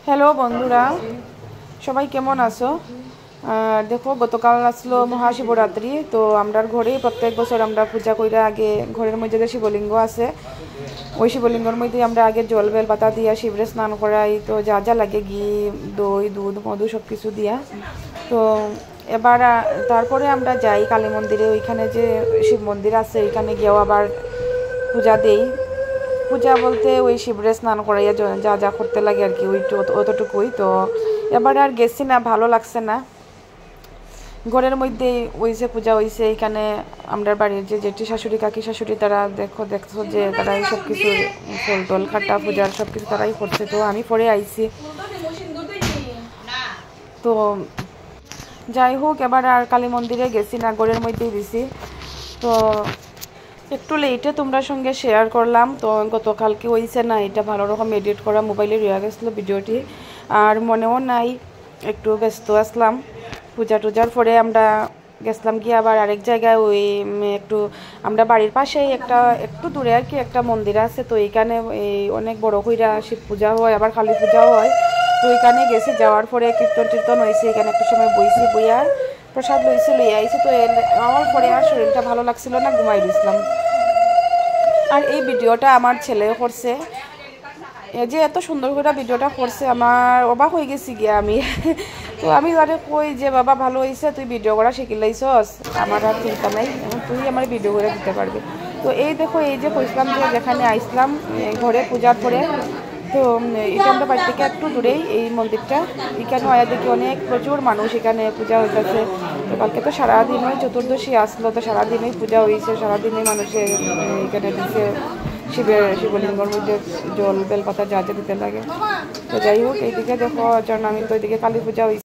Hello বন্ধুরা, সবাই কেমন আছো? দেখো, গতকাল আসলো মহাশিবরাত্রি। তো আমরা ঘরে প্রত্যেক বছর আমরা পূজা কইরা আগে ঘরের মধ্যে যে শিবলিঙ্গ আছে ওই শিবলিঙ্গের মধ্যে আমরা আগে জল বেল পাতা দিয়া শিবরে স্নান করাই। তো যা যা লাগে ঘি, দই, দুধ, মধু সব কিছু দিয়া। তো এবার তারপরে আমরা যাই কালী মন্দিরে। ওইখানে যে শিব মন্দির আছে ওইখানে গিয়েও আবার পূজা দেই। পূজা বলতে ওই শিবরে স্নান করাইয়া যা যা করতে লাগে আর কি, ওই অতটুকুই। তো এবার আর গেছি না, ভালো লাগছে না। ঘরের মধ্যে ওই যে পূজা হয়েছে এখানে আমরা বাড়ির যে জেঠি শাশুড়ি, কাকি শাশুড়ি, তারা দেখছো যে তারা এই সব কিছু ফল টল খাটা পূজার সব কিছু তারাই করছে। তো আমি পরে আইছি। তো যাই হোক, এবার আর কালী মন্দিরে গেছি না, ঘরের মধ্যেই দিছি। তো একটু লেটে তোমরা সঙ্গে শেয়ার করলাম। তো গতকালকে হয়েছে না, এটা ভালো রকম এডিট করা মোবাইলে রয়ে গেছিলো ভিডিওটি, আর মনেও নাই, একটু ব্যস্ত আসলাম। পূজা টুজার পরে আমরা গেছিলাম কি আবার আরেক জায়গায়, ওই একটু আমরা বাড়ির পাশেই একটা একটু দূরে আর কি একটা মন্দির আছে। তো এইখানে এই অনেক বড় কইরা শিব পূজা হয়, আবার কালী পূজাও হয়। তো এখানে গেছি, যাওয়ার পরে কীর্তন টীর্তন হয়েছে, এখানে একটু সময় বইছি, বইয়া প্রসাদ লইছি, লইয়া আইছি। তো আমার পরে আর শরীরটা ভালো লাগছিল না, ঘুমাই দিয়েছিলাম। আর এই ভিডিওটা আমার ছেলে করছে, যে এত সুন্দর করে ভিডিওটা করছে, আমার অবাক হয়ে গেছি গিয়া আমি। তো আমি তারে কই যে বাবা ভালো হয়েছে, তুই ভিডিও করা শিখিলাইছস, আমার আর চিন্তা নাই, এখন তুই আমার ভিডিও করে দিতে পারবি। তো এই দেখো, এই যে কইছিলাম যে যেখানে আইসলাম ঘরে পূজার পরে, তো এটা আমরা বাড়ি থেকে একটু দূরেই এই মন্দিরটা। এখানে হয় দেখি অনেক প্রচুর মানুষ এখানে পূজা হইতেছে। তো কালকে তো সারাদিনই চতুর্দশী আসলো, তো সারাদিনই পূজা হয়েছে, সারাদিনই মানুষের এখানে দিচ্ছে শিবলিঙ্গর মধ্যে জল বেলপাতা যা যা দিতে লাগে। তো যাই হোক, এইদিকে দেখো, আমি তো এইদিকে কালী পূজা হয়েছে।